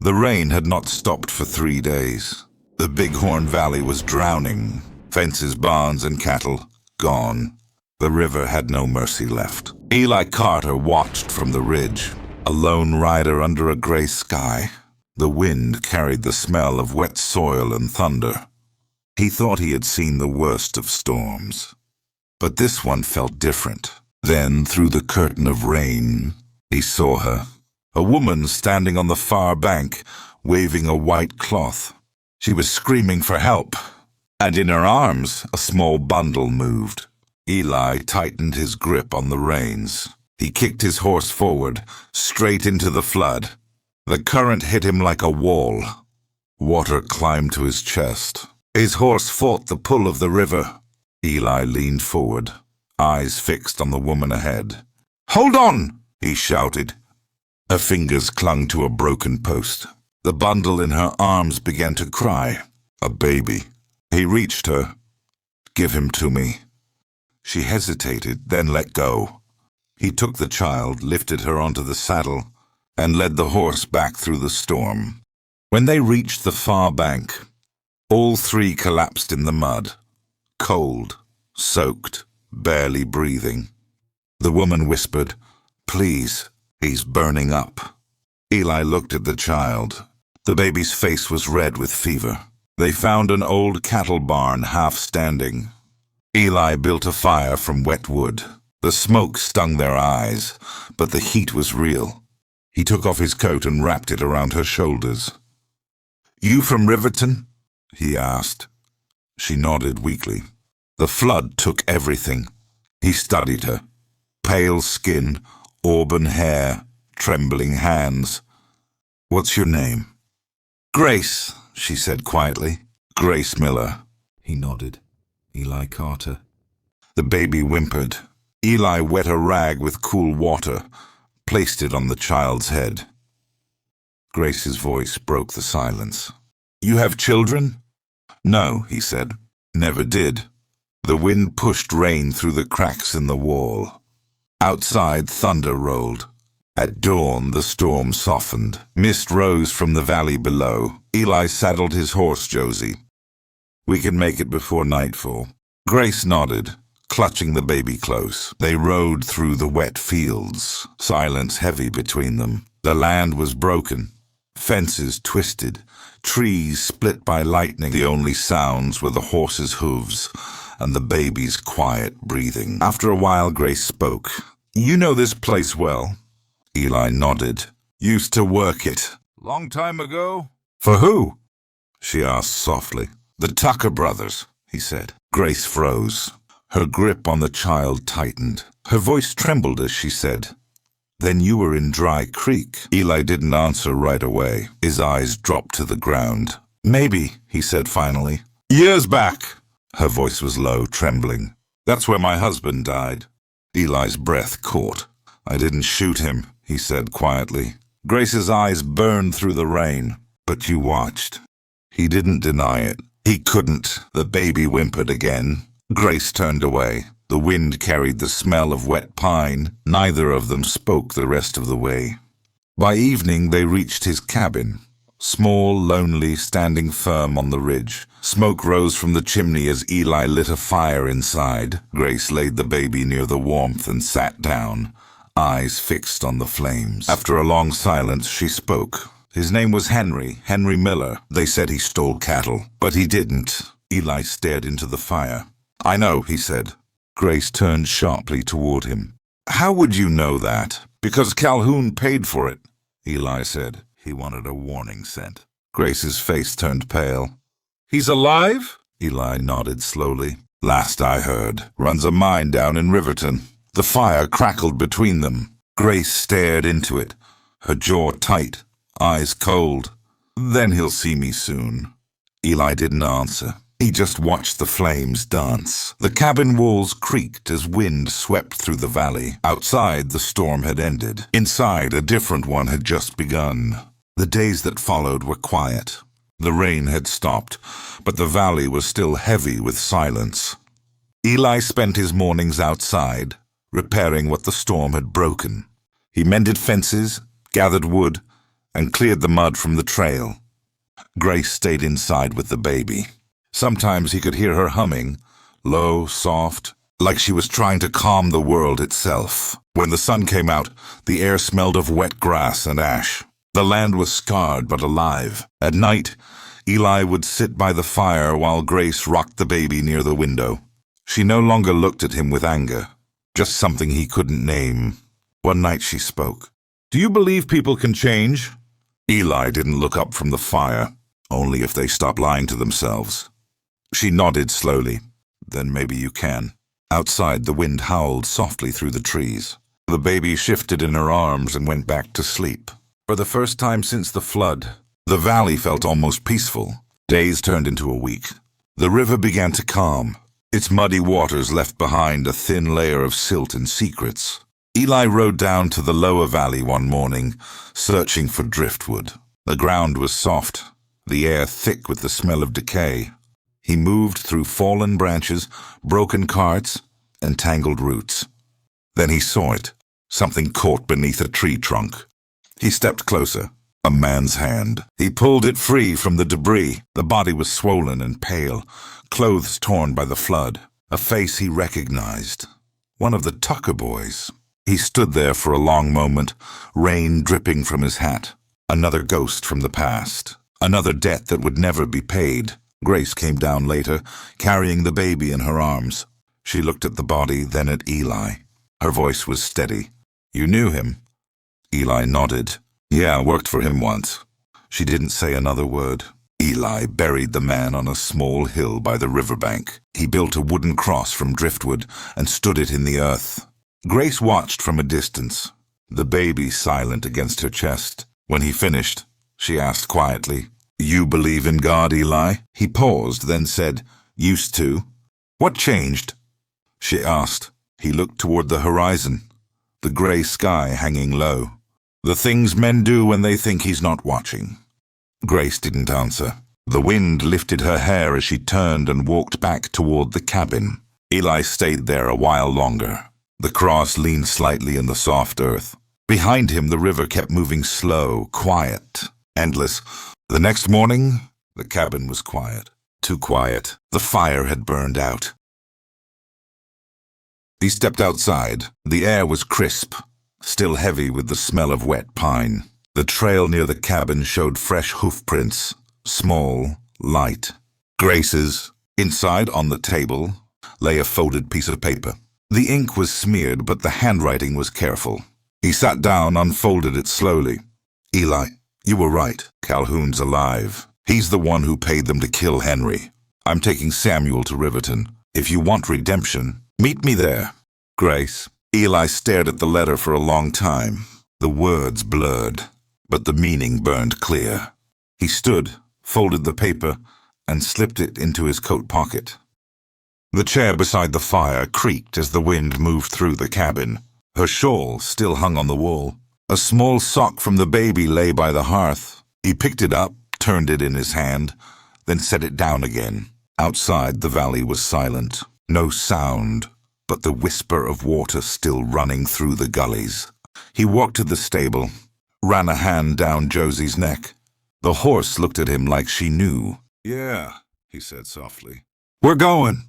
The rain had not stopped for 3 days. The Bighorn Valley was drowning. Fences, barns, and cattle gone. The river had no mercy left. Eli Carter watched from the ridge, a lone rider under a gray sky. The wind carried the smell of wet soil and thunder. He thought he had seen the worst of storms. But this one felt different. Then, through the curtain of rain, he saw her. A woman standing on the far bank, waving a white cloth. She was screaming for help, and in her arms a small bundle moved. Eli tightened his grip on the reins. He kicked his horse forward, straight into the flood. The current hit him like a wall. Water climbed to his chest. His horse fought the pull of the river. Eli leaned forward, eyes fixed on the woman ahead. "Hold on!" he shouted. Her fingers clung to a broken post. The bundle in her arms began to cry. A baby. He reached her. "Give him to me." She hesitated, then let go. He took the child, lifted her onto the saddle, and led the horse back through the storm. When they reached the far bank, all three collapsed in the mud, cold, soaked, barely breathing. The woman whispered, "Please, he's burning up." Eli looked at the child. The baby's face was red with fever. They found an old cattle barn half standing. Eli built a fire from wet wood. The smoke stung their eyes, but the heat was real. He took off his coat and wrapped it around her shoulders. "You from Riverton?" he asked. She nodded weakly. The flood took everything. He studied her. Pale skin, auburn hair, trembling hands. "What's your name?" "Grace," she said quietly. "Grace Miller." He nodded. "Eli Carter." The baby whimpered. Eli wet a rag with cool water, placed it on the child's head. Grace's voice broke the silence. "You have children?" "No," he said. "Never did." The wind pushed rain through the cracks in the wall. Outside, thunder rolled. At dawn, the storm softened. Mist rose from the valley below. Eli saddled his horse, Josie. "We can make it before nightfall." Grace nodded, clutching the baby close. They rode through the wet fields, silence heavy between them. The land was broken, fences twisted, trees split by lightning. The only sounds were the horses' hooves and the baby's quiet breathing. After a while, Grace spoke. "You know this place well?" Eli nodded. "Used to work it." "Long time ago?" "For who?" she asked softly. "The Tucker brothers," he said. Grace froze. Her grip on the child tightened. Her voice trembled as she said, "Then you were in Dry Creek." Eli didn't answer right away. His eyes dropped to the ground. "Maybe," he said finally. "Years back." Her voice was low, trembling. "That's where my husband died." Eli's breath caught. "I didn't shoot him," he said quietly. Grace's eyes burned through the rain. "But you watched." He didn't deny it. He couldn't. The baby whimpered again. Grace turned away. The wind carried the smell of wet pine. Neither of them spoke the rest of the way. By evening they reached his cabin. Small, lonely, standing firm on the ridge. Smoke rose from the chimney as Eli lit a fire inside. Grace laid the baby near the warmth and sat down, eyes fixed on the flames. After a long silence, she spoke. "His name was Henry Miller. They said he stole cattle, but he didn't." Eli stared into the fire. "I know," he said. Grace turned sharply toward him. "How would you know that?" "Because Calhoun paid for it," Eli said. He wanted a warning scent. Grace's face turned pale. "He's alive?" Eli nodded slowly. "Last I heard. Runs a mine down in Riverton." The fire crackled between them. Grace stared into it, her jaw tight, eyes cold. "Then he'll see me soon." Eli didn't answer. He just watched the flames dance. The cabin walls creaked as wind swept through the valley. Outside, the storm had ended. Inside, a different one had just begun. The days that followed were quiet. The rain had stopped, but the valley was still heavy with silence. Eli spent his mornings outside, repairing what the storm had broken. He mended fences, gathered wood, and cleared the mud from the trail. Grace stayed inside with the baby. Sometimes he could hear her humming, low, soft, like she was trying to calm the world itself. When the sun came out, the air smelled of wet grass and ash. The land was scarred but alive. At night, Eli would sit by the fire while Grace rocked the baby near the window. She no longer looked at him with anger, just something he couldn't name. One night she spoke. "Do you believe people can change?" Eli didn't look up from the fire, only if they stop lying to themselves. She nodded slowly. "Then maybe you can." Outside, the wind howled softly through the trees. The baby shifted in her arms and went back to sleep. For the first time since the flood, the valley felt almost peaceful. Days turned into a week. The river began to calm. Its muddy waters left behind a thin layer of silt and secrets. Eli rode down to the lower valley one morning, searching for driftwood. The ground was soft, the air thick with the smell of decay. He moved through fallen branches, broken carts, and tangled roots. Then he saw it, something caught beneath a tree trunk. He stepped closer, a man's hand. He pulled it free from the debris. The body was swollen and pale, clothes torn by the flood. A face he recognized, one of the Tucker boys. He stood there for a long moment, rain dripping from his hat. Another ghost from the past, another debt that would never be paid. Grace came down later, carrying the baby in her arms. She looked at the body, then at Eli. Her voice was steady. "You knew him?" Eli nodded. "Yeah, worked for him once." She didn't say another word. Eli buried the man on a small hill by the riverbank. He built a wooden cross from driftwood and stood it in the earth. Grace watched from a distance, the baby silent against her chest. When he finished, she asked quietly, "You believe in God, Eli?" He paused, then said, "Used to." "What changed?" she asked. He looked toward the horizon, the gray sky hanging low. "The things men do when they think he's not watching." Grace didn't answer. The wind lifted her hair as she turned and walked back toward the cabin. Eli stayed there a while longer. The cross leaned slightly in the soft earth. Behind him, the river kept moving slow, quiet, endless. The next morning, the cabin was quiet. Too quiet. The fire had burned out. He stepped outside. The air was crisp, still heavy with the smell of wet pine. The trail near the cabin showed fresh hoof prints, small, light. Grace's. Inside, on the table, lay a folded piece of paper. The ink was smeared, but the handwriting was careful. He sat down, unfolded it slowly. "Eli, you were right. Calhoun's alive. He's the one who paid them to kill Henry. I'm taking Samuel to Riverton. If you want redemption, meet me there." Grace. Eli stared at the letter for a long time. The words blurred, but the meaning burned clear. He stood, folded the paper, and slipped it into his coat pocket. The chair beside the fire creaked as the wind moved through the cabin. Her shawl still hung on the wall. A small sock from the baby lay by the hearth. He picked it up, turned it in his hand, then set it down again. Outside, the valley was silent. No sound, but the whisper of water still running through the gullies. He walked to the stable, ran a hand down Josie's neck. The horse looked at him like she knew. "Yeah," he said softly. "We're going."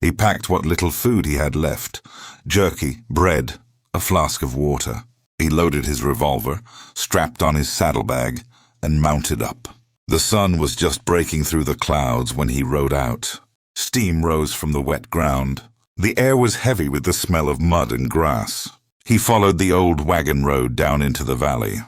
He packed what little food he had left, jerky, bread, a flask of water. He loaded his revolver, strapped on his saddlebag, and mounted up. The sun was just breaking through the clouds when he rode out. Steam rose from the wet ground. The air was heavy with the smell of mud and grass. He followed the old wagon road down into the valley.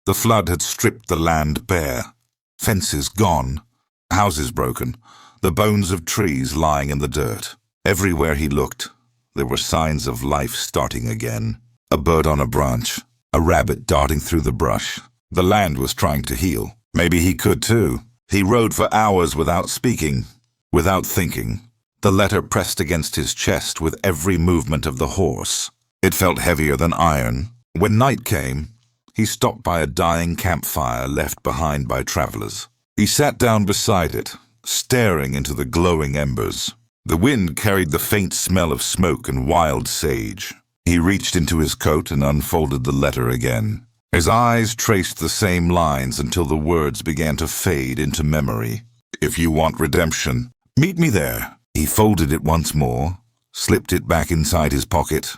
The flood had stripped the land bare. Fences gone, houses broken, the bones of trees lying in the dirt. Everywhere he looked, there were signs of life starting again. A bird on a branch, a rabbit darting through the brush. The land was trying to heal. Maybe he could too. He rode for hours without speaking, without thinking. The letter pressed against his chest with every movement of the horse. It felt heavier than iron. When night came, he stopped by a dying campfire left behind by travelers. He sat down beside it, staring into the glowing embers. The wind carried the faint smell of smoke and wild sage. He reached into his coat and unfolded the letter again. His eyes traced the same lines until the words began to fade into memory. If you want redemption, meet me there. He folded it once more, slipped it back inside his pocket,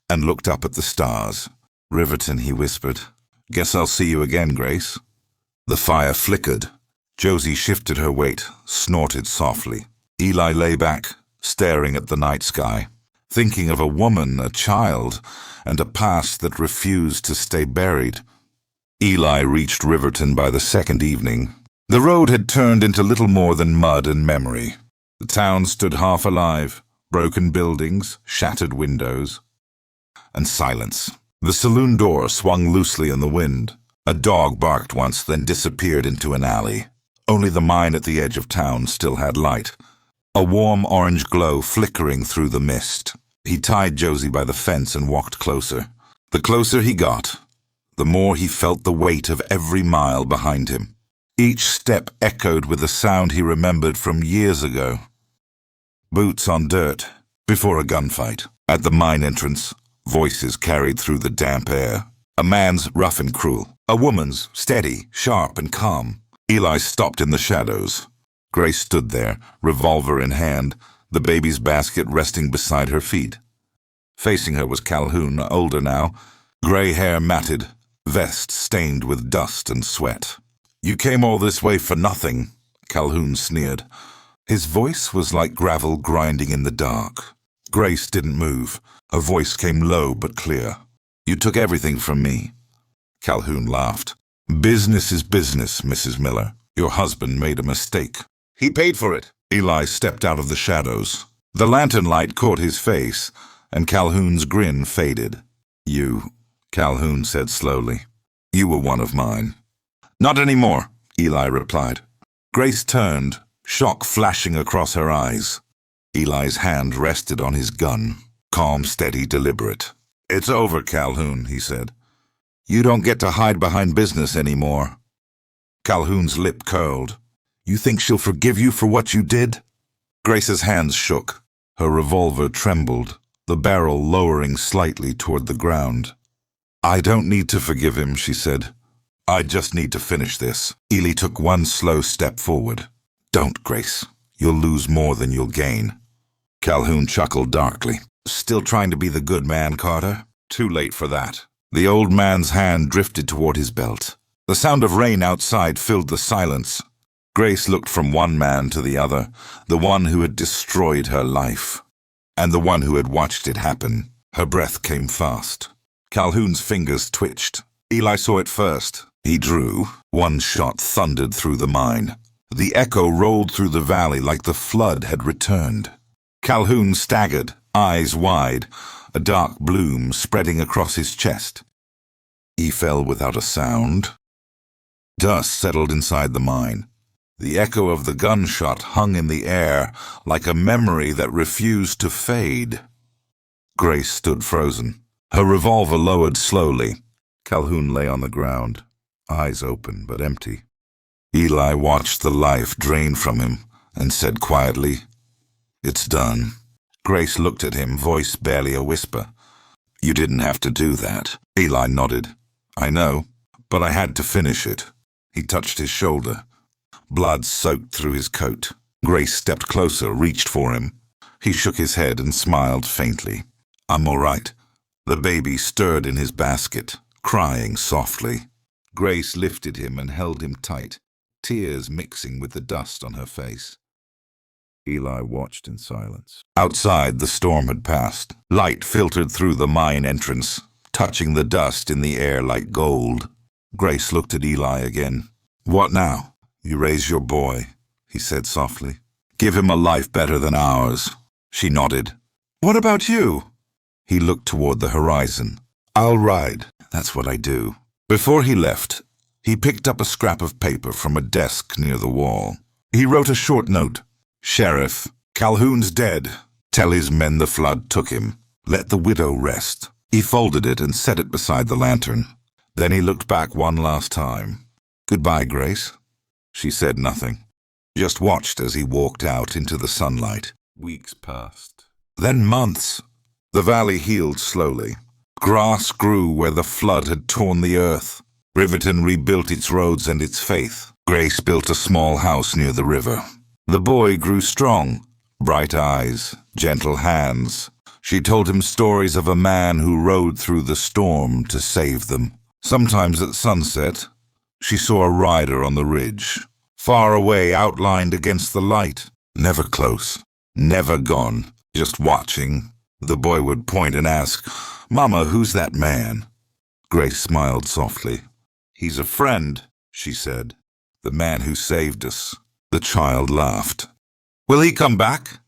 and looked up at the stars. Riverton, he whispered. Guess I'll see you again, Grace. The fire flickered. Josie shifted her weight, snorted softly. Eli lay back, staring at the night sky, thinking of a woman, a child, and a past that refused to stay buried. Eli reached Riverton by the second evening. The road had turned into little more than mud and memory. The town stood half alive, broken buildings, shattered windows, and silence. The saloon door swung loosely in the wind. A dog barked once, then disappeared into an alley. Only the mine at the edge of town still had light, a warm orange glow flickering through the mist. He tied Josie by the fence and walked closer. The closer he got, the more he felt the weight of every mile behind him. Each step echoed with a sound he remembered from years ago. Boots on dirt, before a gunfight. At the mine entrance, voices carried through the damp air. A man's rough and cruel, a woman's steady, sharp, and calm. Eli stopped in the shadows. Grace stood there, revolver in hand, the baby's basket resting beside her feet. Facing her was Calhoun, older now, gray hair matted, vest stained with dust and sweat. You came all this way for nothing, Calhoun sneered. His voice was like gravel grinding in the dark. Grace didn't move. Her voice came low but clear. You took everything from me. Calhoun laughed. Business is business, Mrs. Miller. Your husband made a mistake. He paid for it. Eli stepped out of the shadows. The lantern light caught his face, and Calhoun's grin faded. You, Calhoun said slowly. You were one of mine. Not anymore, Eli replied. Grace turned, shock flashing across her eyes. Eli's hand rested on his gun, calm, steady, deliberate. It's over, Calhoun, he said. You don't get to hide behind business anymore. Calhoun's lip curled. You think she'll forgive you for what you did? Grace's hands shook. Her revolver trembled, the barrel lowering slightly toward the ground. I don't need to forgive him, she said. I just need to finish this. Eli took one slow step forward. Don't, Grace. You'll lose more than you'll gain. Calhoun chuckled darkly. Still trying to be the good man, Carter? Too late for that. The old man's hand drifted toward his belt. The sound of rain outside filled the silence. Grace looked from one man to the other, the one who had destroyed her life, and the one who had watched it happen. Her breath came fast. Calhoun's fingers twitched. Eli saw it first. He drew. One shot thundered through the mine. The echo rolled through the valley like the flood had returned. Calhoun staggered, eyes wide, a dark bloom spreading across his chest. He fell without a sound. Dust settled inside the mine. The echo of the gunshot hung in the air like a memory that refused to fade. Grace stood frozen. Her revolver lowered slowly. Calhoun lay on the ground, eyes open but empty. Eli watched the life drain from him and said quietly, It's done. Grace looked at him, voice barely a whisper. You didn't have to do that. Eli nodded. I know, but I had to finish it. He touched his shoulder. Blood soaked through his coat. Grace stepped closer, reached for him. He shook his head and smiled faintly. I'm all right. The baby stirred in his basket, crying softly. Grace lifted him and held him tight, tears mixing with the dust on her face. Eli watched in silence. Outside, the storm had passed. Light filtered through the mine entrance, touching the dust in the air like gold. Grace looked at Eli again. What now? You raise your boy, he said softly. Give him a life better than ours. She nodded. What about you? He looked toward the horizon. I'll ride. That's what I do. Before he left, he picked up a scrap of paper from a desk near the wall. He wrote a short note. Sheriff, Calhoun's dead. Tell his men the flood took him. Let the widow rest. He folded it and set it beside the lantern. Then he looked back one last time. Goodbye, Grace. She said nothing, just watched as he walked out into the sunlight. Weeks passed. Then months. The valley healed slowly. Grass grew where the flood had torn the earth. Riverton rebuilt its roads and its faith. Grace built a small house near the river. The boy grew strong, bright eyes, gentle hands. She told him stories of a man who rode through the storm to save them. Sometimes at sunset, she saw a rider on the ridge, far away, outlined against the light. Never close, never gone, just watching. The boy would point and ask, "Mama, who's that man?" Grace smiled softly. "He's a friend," she said. "The man who saved us." The child laughed. "Will he come back?"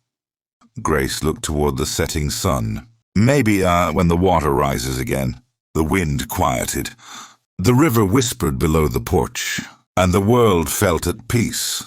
Grace looked toward the setting sun. "Maybe, when the water rises again." The wind quieted. The river whispered below the porch, and the world felt at peace.